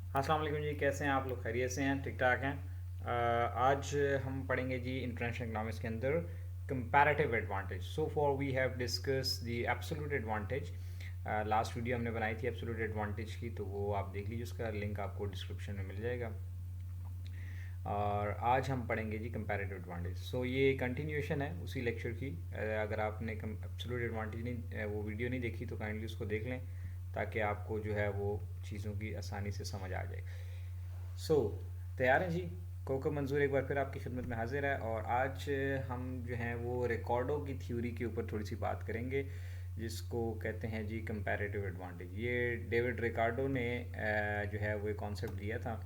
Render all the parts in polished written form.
अस्सलाम वालेकुम जी, कैसे हैं आप लोग? खैरियत से हैं? ठीक ठाक हैं? आज हम पढ़ेंगे जी इंटरनेशनल इकनॉमिक्स के अंदर comparative advantage. So far we have discuss the absolute advantage. Last video हमने बनाई थी एब्सोल्यूट एडवांटेज की, तो वो आप देख लीजिए, उसका लिंक आपको डिस्क्रिप्शन में मिल जाएगा। और आज हम पढ़ेंगे जी कंपैरेटिव एडवांटेज। सो ये कंटिन्यूएशन है उसी लेक्चर की। अगर आपने एब्सोल्यूट एडवांटेज नहीं वो वीडियो नहीं देखी तो काइंडली उसको देख लें, ताकि आपको जो है वो चीज़ों की आसानी से समझ आ जाए। सो तैयार हैं जी? कोको मंजूर एक बार फिर आपकी खिदमत में हाजिर है, और आज हम जो हैं वो रिकॉर्डों की थ्योरी के ऊपर थोड़ी सी बात करेंगे, जिसको कहते हैं जी कंपैरेटिव एडवांटेज। ये डेविड रिकार्डो ने जो है वो कॉन्सेप्ट दिया था।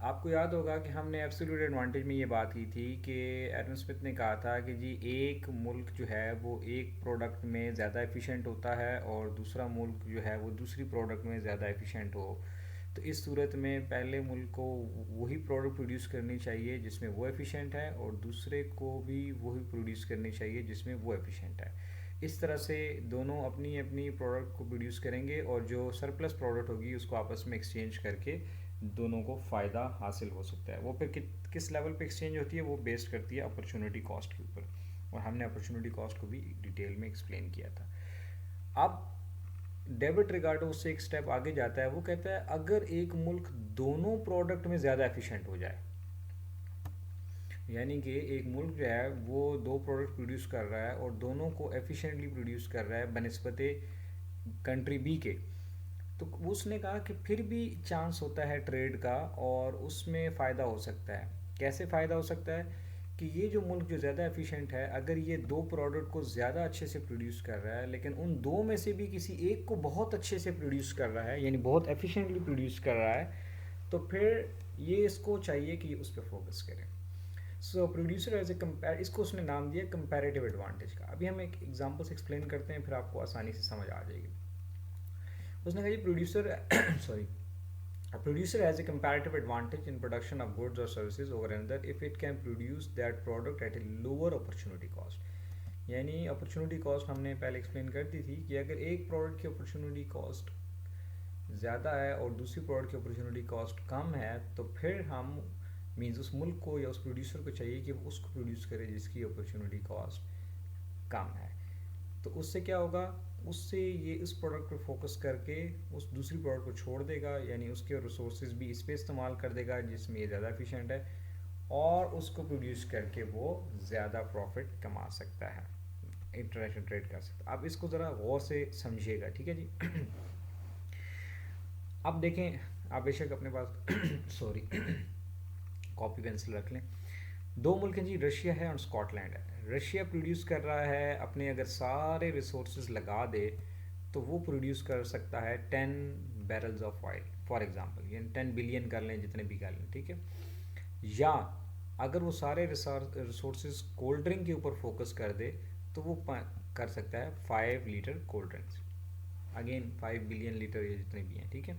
आपको याद होगा कि हमने एब्सोल्यूट एडवांटेज में ये बात की थी कि एडम स्मिथ ने कहा था कि जी एक मुल्क जो है वो एक प्रोडक्ट में ज़्यादा एफिशिएंट होता है और दूसरा मुल्क जो है वो दूसरी प्रोडक्ट में ज़्यादा एफिशिएंट हो। तो इस सूरत में पहले मुल्क को वही प्रोडक्ट प्रोड्यूस करनी चाहिए जिसमें वो एफिशिएंट है, और दूसरे को भी वही प्रोड्यूस करनी चाहिए जिसमें वो एफिशिएंट है। इस तरह से दोनों अपनी अपनी प्रोडक्ट को प्रोड्यूस करेंगे, और जो सरप्लस प्रोडक्ट होगी उसको आपस में एक्सचेंज करके दोनों को फ़ायदा हासिल हो सकता है। वो फिर किस लेवल पे एक्सचेंज होती है वो बेस्ड करती है अपॉर्चुनिटी कॉस्ट के ऊपर, और हमने अपॉर्चुनिटी कॉस्ट को भी डिटेल में एक्सप्लेन किया था। अब डेविड रिगार्डो उससे एक स्टेप आगे जाता है। वो कहता है अगर एक मुल्क दोनों प्रोडक्ट में ज़्यादा एफिशिएंट हो जाए, यानी कि एक मुल्क जो है वो दो प्रोडक्ट प्रोड्यूस कर रहा है और दोनों को एफिशिएंटली प्रोड्यूस कर रहा है बनस्बत कंट्री बी के, तो उसने कहा कि फिर भी चांस होता है ट्रेड का, और उसमें फ़ायदा हो सकता है। कैसे फ़ायदा हो सकता है? कि ये जो मुल्क जो ज़्यादा एफिशिएंट है, अगर ये दो प्रोडक्ट को ज़्यादा अच्छे से प्रोड्यूस कर रहा है, लेकिन उन दो में से भी किसी एक को बहुत अच्छे से प्रोड्यूस कर रहा है, यानी बहुत एफिशिएंटली प्रोड्यूस कर रहा है, तो फिर ये इसको चाहिए कि उस पर फोकस करें। सो प्रोड्यूसर एज ए कंपेयर, इसको उसने नाम दिया कंपैरेटिव एडवांटेज का। अभी हम एक एग्जांपल से एक्सप्लेन करते हैं, फिर आपको आसानी से समझ आ जाएगी। उसने कहा जी producer sorry, a producer has a comparative advantage in production of goods or services over another if it can produce that product at a lower opportunity cost। यानी अपॉर्चुनिटी कॉस्ट हमने पहले एक्सप्लेन कर दी थी कि अगर एक प्रोडक्ट की opportunity cost ज़्यादा है और दूसरी प्रोडक्ट की अपॉर्चुनिटी कॉस्ट कम है, तो फिर हम मीन्स उस मुल्क को या उस प्रोड्यूसर को चाहिए कि वो उसको प्रोड्यूस करे जिसकी अपॉर्चुनिटी कॉस्ट कम है। तो उससे क्या होगा? उससे ये इस प्रोडक्ट पर फोकस करके उस दूसरी प्रोडक्ट को छोड़ देगा, यानी उसके रिसोर्सेज भी इस पर इस्तेमाल कर देगा जिसमें ये ज़्यादा एफिशिएंट है, और उसको प्रोड्यूस करके वो ज़्यादा प्रॉफिट कमा सकता है, इंटरनेशनल ट्रेड कर सकता है। अब इसको ज़रा गौर से समझिएगा, ठीक है जी? अब देखें, आप बेशक अपने पास सॉरी कॉपी पेंसिल रख लें। दो मुल्क हैं जी, रशिया है और स्कॉटलैंड है। रशिया प्रोड्यूस कर रहा है अपने, अगर सारे रिसोर्सेज लगा दे तो वो प्रोड्यूस कर सकता है 10 barrels of oil for example, यानी 10 बिलियन कर लें, जितने भी कर लें, ठीक है। या अगर वो सारे रिसोर्सेज कोल्ड ड्रिंक के ऊपर फोकस कर दे तो वो कर सकता है 5 litre cold drinks, again 5 billion litre, ये जितने भी हैं, ठीक है।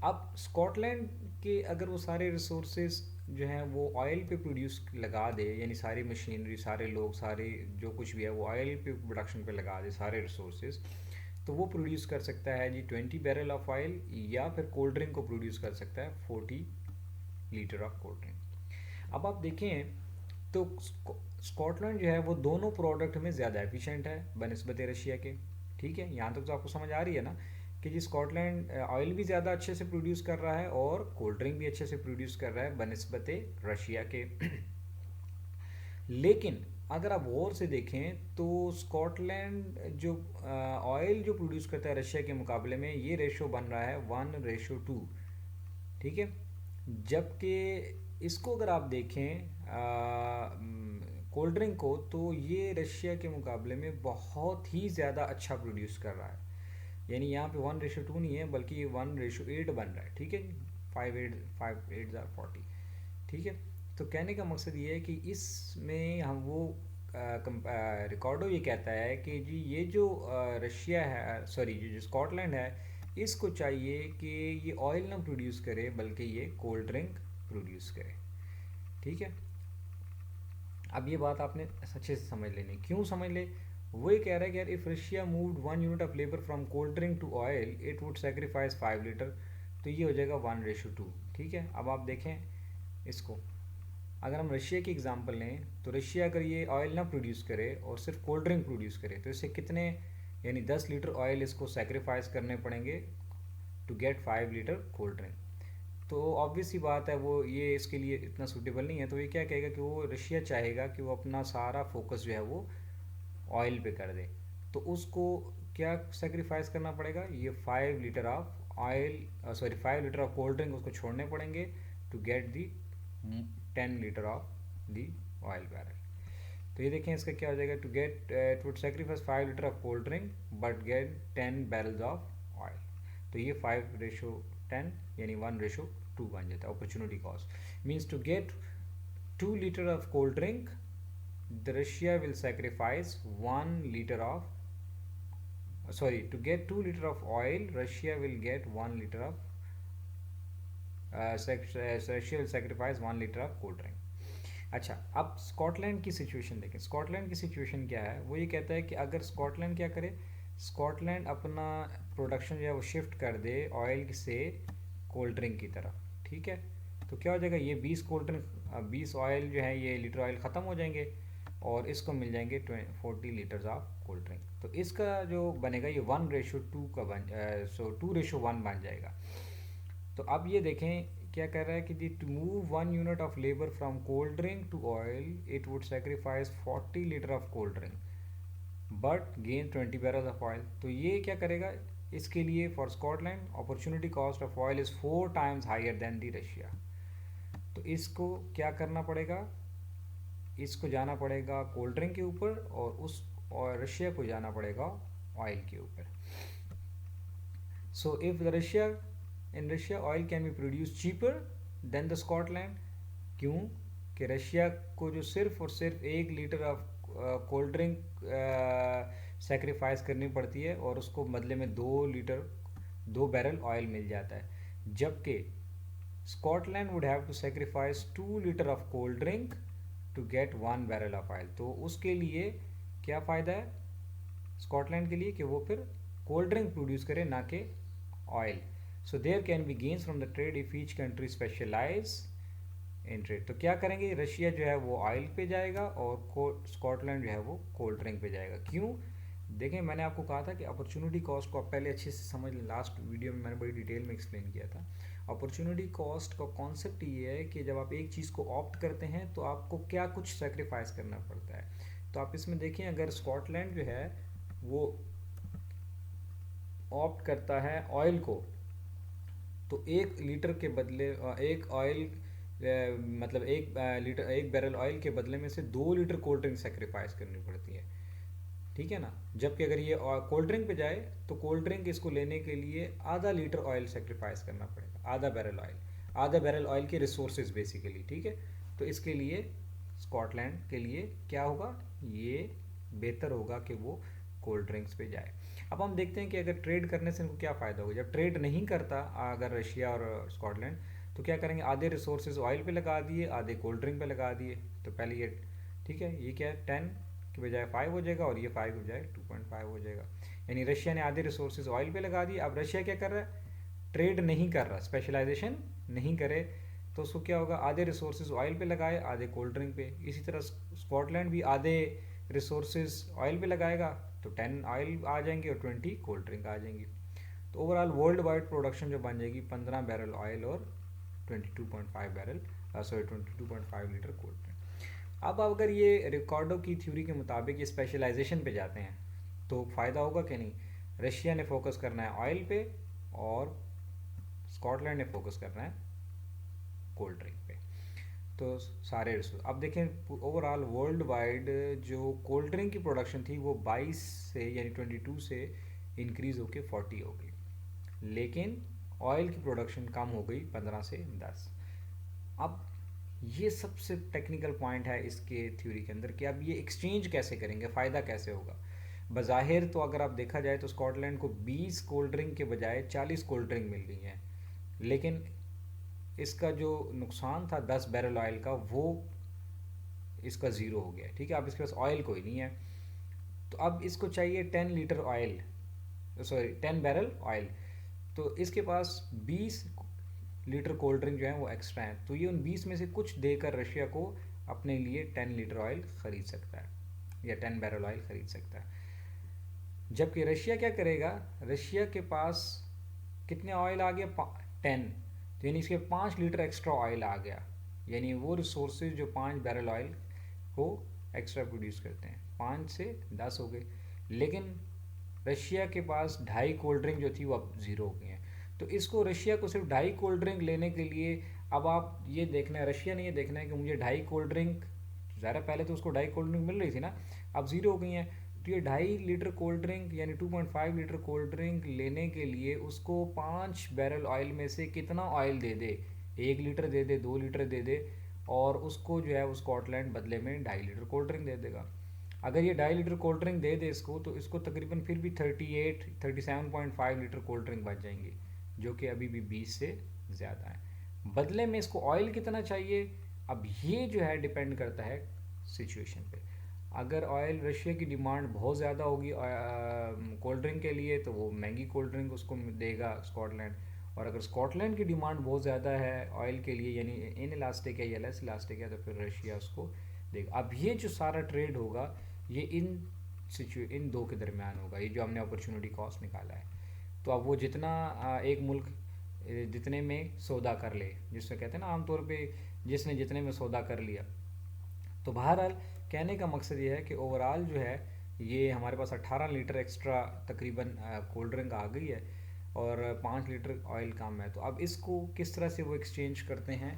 अब स्कॉटलैंड के अगर वो सारे रिसोर्सेज जो हैं वो ऑयल पे प्रोड्यूस लगा दे, यानी सारी मशीनरी, सारे लोग, सारे जो कुछ भी है वो ऑयल पे प्रोडक्शन पे लगा दे सारे रिसोर्सेज, तो वो प्रोड्यूस कर सकता है जी 20 बैरल ऑफ ऑयल, या फिर कोल्ड ड्रिंक को प्रोड्यूस कर सकता है 40 लीटर ऑफ कोल्ड ड्रिंक। अब आप देखें तो स्कॉटलैंड जो है वो दोनों प्रोडक्ट में ज़्यादा एफिशिएंट है बनस्बत रशिया के, ठीक है। यहाँ तक तो आपको समझ आ रही है ना कि जी स्कॉटलैंड ऑयल भी ज़्यादा अच्छे से प्रोड्यूस कर रहा है और कोल्ड ड्रिंक भी अच्छे से प्रोड्यूस कर रहा है बनस्बत रशिया के। लेकिन अगर आप गौर से देखें तो स्कॉटलैंड जो ऑयल जो प्रोड्यूस करता है रशिया के मुकाबले में, ये रेशो बन रहा है 1:2, ठीक है। जबकि इसको अगर आप देखें कोल्ड ड्रिंक को, तो ये रशिया के मुकाबले में बहुत ही ज़्यादा अच्छा प्रोड्यूस कर रहा है, यानी यहाँ पे 1:2 नहीं है बल्कि ये 1:8 बन रहा है, ठीक है। 5 8 ठीक है। तो कहने का मकसद ये है कि इसमें हम वो रिकॉर्डो ये कहता है कि जी ये जो रशिया है, सॉरी जो स्कॉटलैंड है, इसको चाहिए कि ये ऑयल ना प्रोड्यूस करे बल्कि ये कोल्ड ड्रिंक प्रोड्यूस करे, ठीक है। अब ये बात आपने अच्छे से समझ लेनी। क्यों समझ ले? वो ये कह रहा है कि यार if Russia moved 1 unit of labour from cold drink to oil it would sacrifice 5 litre. तो ये हो जाएगा 1:2। ठीक है, अब आप देखें इसको, अगर हम रशिया की एग्जांपल लें तो रशिया अगर ये ऑयल ना प्रोड्यूस करे और सिर्फ कोल्ड ड्रिंक प्रोड्यूस करे तो इससे कितने, यानी 10 लीटर ऑयल इसको सेक्रीफाइस करने पड़ेंगे to get 5 litre cold drink. तो ऑब्वियस सी बात है वो ये इसके लिए इतना सूटेबल नहीं है, तो ये क्या कहेगा कि वो रशिया चाहेगा कि वो अपना सारा फोकस जो है वो ऑयल पे कर दे। तो उसको क्या सेक्रीफाइस करना पड़ेगा, ये 5 litre of oil, sorry 5 litre of cold drink उसको छोड़ने पड़ेंगे to get the 10 litre of the oil barrel. तो ये देखें इसका क्या हो जाएगा, to get it would sacrifice 5 litre of cold drink but get 10 barrels of oil. तो ये 5:10 यानी 1:2 बन जाता है opportunity cost. Means to get 2 litre of cold drink the Russia will sacrifice 1 liter of, sorry, to get 2 liter of oil Russia will get 1 liter of Russia will sacrifice 1 liter of cold drink। अच्छा, अब Scotland की situation देखें। Scotland की situation क्या है, वो ये कहता है कि अगर स्कॉटलैंड क्या करे, स्कॉटलैंड अपना प्रोडक्शन जो है वो शिफ्ट कर दे ऑयल से कोल्ड ड्रिंक की तरफ। ठीक है, तो क्या हो जाएगा, ये 20 कोल्ड ड्रिंक 20 ऑयल जो है ये लीटर ऑयल ख़त्म हो जाएंगे और इसको मिल जाएंगे 40 लीटर्स ऑफ कोल्ड ड्रिंक। तो इसका जो बनेगा ये 1:2 का 2:1 बन जाएगा। तो अब ये देखें क्या कर रहा है कि to move 1 unit of labour from cold drink to oil it would sacrifice 40 litre of cold drink but gain 20 barrels of oil. तो ये क्या करेगा, इसके लिए for Scotland opportunity cost of oil is 4 times higher than the Russia. तो इसको क्या करना पड़ेगा, इसको जाना पड़ेगा कोल्ड ड्रिंक के ऊपर और रशिया को जाना पड़ेगा ऑयल के ऊपर। So if the Russia in Russia oil can be produce cheaper than the Scotland. क्यों कि रशिया को जो सिर्फ और सिर्फ 1 litre of cold drink sacrifice करनी पड़ती है और उसको बदले में 2 बैरल ऑयल मिल जाता है, जबकि Scotland would have to sacrifice 2 litre of cold drink to get 1 barrel of oil. तो उसके लिए क्या फ़ायदा है स्कॉटलैंड के लिए कि वो फिर कोल्ड ड्रिंक प्रोड्यूस करे ना कि oil. So there can be gains from the trade if each country specialise in trade. तो क्या करेंगे, रशिया जो है वो ऑयल पे जाएगा और स्कॉटलैंड जो है वो कोल्ड ड्रिंक पे जाएगा। क्यों, देखें मैंने आपको कहा था कि अपॉर्चुनिटी कॉस्ट को आप पहले अच्छे से समझ लें, लास्ट वीडियो में मैंने बड़ी डिटेल में एक्सप्लेन किया था। अपॉर्चुनिटी कॉस्ट का कॉन्सेप्ट ये है कि जब आप एक चीज़ को ऑप्ट करते हैं तो आपको क्या कुछ सेक्रीफाइस करना पड़ता है। तो आप इसमें देखें, अगर स्कॉटलैंड जो है वो ऑप्ट करता है ऑयल को, तो 1 लीटर के बदले एक ऑयल मतलब 1 बैरल ऑयल के बदले में से 2 लीटर कोल्ड ड्रिंक सेक्रीफाइस करनी पड़ती है। ठीक है ना, जबकि अगर ये कोल्ड ड्रिंक पे जाए तो कोल्ड ड्रिंक इसको लेने के लिए आधा लीटर ऑयल सेक्रीफाइस करना पड़ेगा, आधा बैरल ऑयल के रिसोर्सेज बेसिकली। ठीक है, तो इसके लिए स्कॉटलैंड के लिए क्या होगा, ये बेहतर होगा कि वो कोल्ड ड्रिंक्स पे जाए। अब हम देखते हैं कि अगर ट्रेड करने से इनको क्या फ़ायदा होगा। जब ट्रेड नहीं करता अगर रशिया और स्कॉटलैंड, तो क्या करेंगे, आधे रिसोर्सेज ऑयल पे लगा दिए, आधे कोल्ड ड्रिंक पे लगा दिए। तो पहले ये ठीक है, ये क्या है 10 के बजाय 5 हो जाएगा और ये 5 के बजाय 2.5 हो जाएगा। यानी रशिया ने आधे रिसोर्सेज ऑयल पे लगा दिए। अब रशिया क्या कर रहा है, ट्रेड नहीं कर रहा, स्पेशलाइजेशन नहीं करे, तो उसको क्या होगा, आधे रिसोर्सेज ऑयल पे लगाए, आधे कोल्ड ड्रिंक पे। इसी तरह स्कॉटलैंड भी आधे रिसोर्सेज ऑयल पे लगाएगा तो 10 ऑयल आ जाएंगे और 20 कोल्ड ड्रिंक आ जाएंगी। तो ओवरऑल वर्ल्ड वाइड प्रोडक्शन जो बन जाएगी 15 बैरल ऑयल और 22.5 लीटर कोल्ड ड्रिंक। अब अगर ये रिकॉर्डो की थ्योरी के मुताबिक ये स्पेशलाइजेशन पे जाते हैं तो फ़ायदा होगा कि नहीं। रशिया ने फोकस करना है ऑयल पे और स्कॉटलैंड ने फोकस करना है कोल्ड ड्रिंक पे। तो सारे रिसोर्स अब देखें, ओवरऑल वर्ल्ड वाइड जो कोल्ड ड्रिंक की प्रोडक्शन थी वो 22 से यानी 22 से इंक्रीज़ होके 40 हो गई, लेकिन ऑयल की प्रोडक्शन कम हो गई 15 से 10। अब ये सबसे टेक्निकल पॉइंट है इसके थ्योरी के अंदर कि अब ये एक्सचेंज कैसे करेंगे, फ़ायदा कैसे होगा। बज़ाहिर तो अगर आप देखा जाए तो स्कॉटलैंड को 20 कोल्ड ड्रिंक के बजाय 40 कोल्ड ड्रिंक मिल गई हैं, लेकिन इसका जो नुकसान था 10 बैरल ऑयल का वो इसका ज़ीरो हो गया। ठीक है, अब इसके पास ऑयल कोई नहीं है, तो अब इसको चाहिए 10 litre oil, sorry 10 barrel oil. तो इसके पास 20 लीटर कोल्ड ड्रिंक जो है वो एक्स्ट्रा है, तो ये उन 20 में से कुछ देकर रशिया को अपने लिए 10 लीटर ऑयल ख़रीद सकता है या 10 बैरल ऑयल ख़रीद सकता है। जबकि रशिया क्या करेगा, रशिया के पास कितने ऑयल आ गया, 10, तो यानी इसके 5 लीटर एक्स्ट्रा ऑयल आ गया, यानी वो रिसोर्सेज जो 5 बैरल ऑयल को एक्स्ट्रा प्रोड्यूस करते हैं, 5 से 10 हो गए। लेकिन रशिया के पास 2.5 कोल्ड ड्रिंक जो थी वो अब ज़ीरो हो गई हैं। तो इसको रशिया को सिर्फ 2.5 कोल्ड ड्रिंक लेने के लिए, अब आप ये देखना है, रशिया ने ये देखना है कि मुझे 2.5 कोल्ड ड्रिंक, ज़्यादा पहले तो उसको 2.5 कोल्ड ड्रिंक मिल रही थी ना, अब ज़ीरो हो गई हैं, तो ये 2.5 लीटर कोल्ड ड्रिंक यानी 2.5 लीटर कोल्ड ड्रिंक लेने के लिए उसको 5 बैरल ऑयल में से कितना ऑयल दे दे, 1 लीटर दे दे, 2 लीटर दे दे, और उसको जो है वो स्कॉटलैंड बदले में 2.5 लीटर कोल्ड ड्रिंक दे देगा। अगर ये 2.5 लीटर कोल्ड ड्रिंक दे दे इसको, तो इसको तकरीबन फिर भी 37.5 लीटर कोल्ड ड्रिंक बच जाएंगे, जो कि अभी भी 20 से ज़्यादा है। बदले में इसको ऑयल कितना चाहिए, अब ये जो है डिपेंड करता है सिचुएशन पे। अगर ऑयल रशिया की डिमांड बहुत ज़्यादा होगी कोल्ड ड्रिंक के लिए, तो वो महंगी कोल्ड ड्रिंक उसको देगा स्कॉटलैंड, और अगर स्कॉटलैंड की डिमांड बहुत ज़्यादा है ऑयल के लिए, यानी इन इलास्टिक है या लेस इलास्टिक है, तो फिर रशिया उसको देगा। अब ये जो सारा ट्रेड होगा ये इन दो के दरमियान होगा, ये जो हमने अपॉर्चुनिटी कॉस्ट निकाला है। तो अब वो जितना एक मुल्क जितने में सौदा कर ले, जिससे कहते हैं ना आमतौर पे, जिसने जितने में सौदा कर लिया। तो बहरहाल कहने का मकसद ये है कि ओवरऑल जो है ये हमारे पास 18 लीटर एक्स्ट्रा तकरीबन कोल्ड ड्रिंक आ गई है, और 5 लीटर ऑयल कम है। तो अब इसको किस तरह से वो एक्सचेंज करते हैं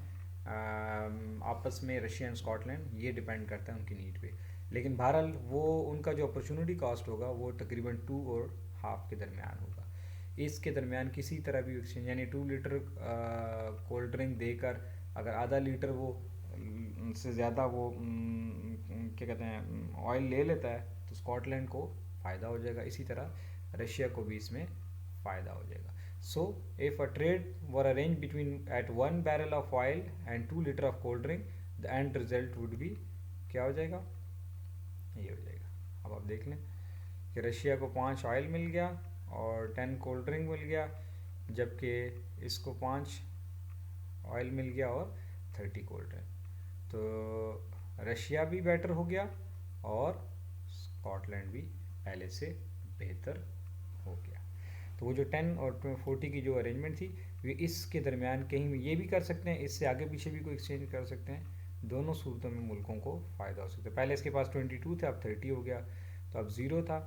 आपस में रशिया एंड स्कॉटलैंड, ये डिपेंड करता है उनकी नीड पे। लेकिन बहरहाल वो उनका जो अपॉर्चुनिटी कॉस्ट होगा वो तकरीबन 2 और हाफ के दरमियान होगा। इसके दरमियान किसी तरह भी एक्सचेंज, यानी 2 लीटर कोल्ड ड्रिंक देकर अगर आधा लीटर वो से ज़्यादा वो क्या कहते हैं ऑयल ले लेता है, तो स्कॉटलैंड को फ़ायदा हो जाएगा, इसी तरह रशिया को भी इसमें फ़ायदा हो जाएगा। So if a trade were arrange between at 1 barrel of oil and 2 litre of cold drink, the end result would be, क्या हो जाएगा, ये हो जाएगा। अब आप देख लें कि रशिया को 5 ऑयल मिल गया और 10 कोल्ड ड्रिंक मिल गया, जबकि इसको 5 ऑयल मिल गया और 30 कोल्ड ड्रिंक। तो रशिया भी बेटर हो गया और स्कॉटलैंड भी पहले से बेहतर हो गया। तो वो जो 10 और 40 की जो अरेंजमेंट थी, वे इसके दरमियान कहीं भी ये भी कर सकते हैं, इससे आगे पीछे भी कोई एक्सचेंज कर सकते हैं। दोनों सूरतों में मुल्कों को फ़ायदा हो सकता है। पहले इसके पास 22 था, अब 30 हो गया, तो अब 0 था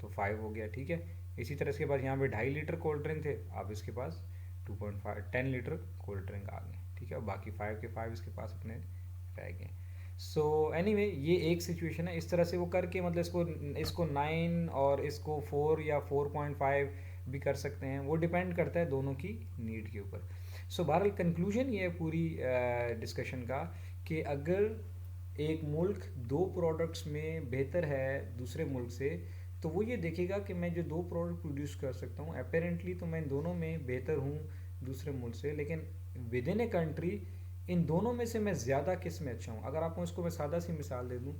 तो 5 हो गया, ठीक है। इसी तरह इसके पास यहाँ पे 2.5 लीटर कोल्ड ड्रिंक थे, अब इसके पास 10 लीटर कोल्ड ड्रिंक आ गए, ठीक है, और बाकी 5 के 5 इसके पास अपने रह गए। सो एनीवे ये एक सिचुएशन है। इस तरह से वो करके मतलब इसको 9 और इसको 4 या 4.5 भी कर सकते हैं, वो डिपेंड करता है दोनों की नीड के ऊपर। सो बहरहाल कंक्लूजन ये है पूरी डिस्कशन का कि अगर एक मुल्क 2 प्रोडक्ट्स में बेहतर है दूसरे मुल्क से, तो वो ये देखेगा कि मैं जो 2 प्रोडक्ट प्रोड्यूस कर सकता हूँ अपेरेंटली तो मैं दोनों में बेहतर हूँ दूसरे मुल्क से, लेकिन with in a country in दोनों में से मैं ज़्यादा किस में अच्छा हूँ। अगर आपको इसको मैं सादा सी मिसाल दे दूँ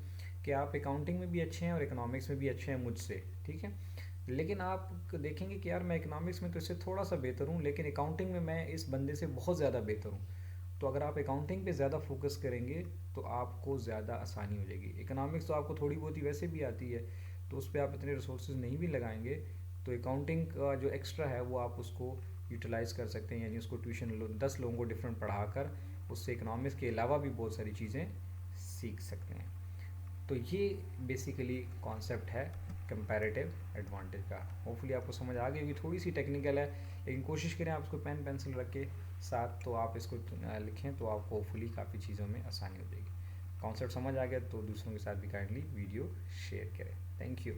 कि आप अकाउंटिंग में भी अच्छे हैं और इकोनॉमिक्स में भी अच्छे हैं मुझसे, ठीक है, लेकिन आप देखेंगे कि यार मैं इकोनॉमिक्स में तो इससे थोड़ा सा बेहतर हूँ, लेकिन अकाउंटिंग में मैं इस बंदे से बहुत ज़्यादा बेहतर हूँ। तो अगर आप अकाउंटिंग पे ज़्यादा फोकस करेंगे तो आपको ज़्यादा आसानी हो जाएगी। इकोनॉमिक्स तो आपको थोड़ी बहुत ही वैसे भी आती है, तो उस पर आप इतने रिसोर्सेज नहीं भी लगाएंगे, तो अकाउंटिंग का जो एक्स्ट्रा है वो आप उसको यूटिलाइज़ कर सकते हैं, यानी उसको ट्यूशन 10 लोगों को डिफरेंट पढ़ाकर उससे इकोनॉमिक्स के अलावा भी बहुत सारी चीज़ें सीख सकते हैं। तो ये बेसिकली कॉन्सेप्ट है कंपैरेटिव एडवांटेज का। होपफुली आपको समझ आ गई होगी, थोड़ी सी टेक्निकल है, लेकिन कोशिश करें आप उसको पेन पेंसिल रख के साथ तो आप इसको लिखें, तो आपको होपफुली काफ़ी चीज़ों में आसानी हो जाएगी। कॉन्सेप्ट समझ आ गया तो दूसरों के साथ भी काइंडली वीडियो शेयर करें। Thank you.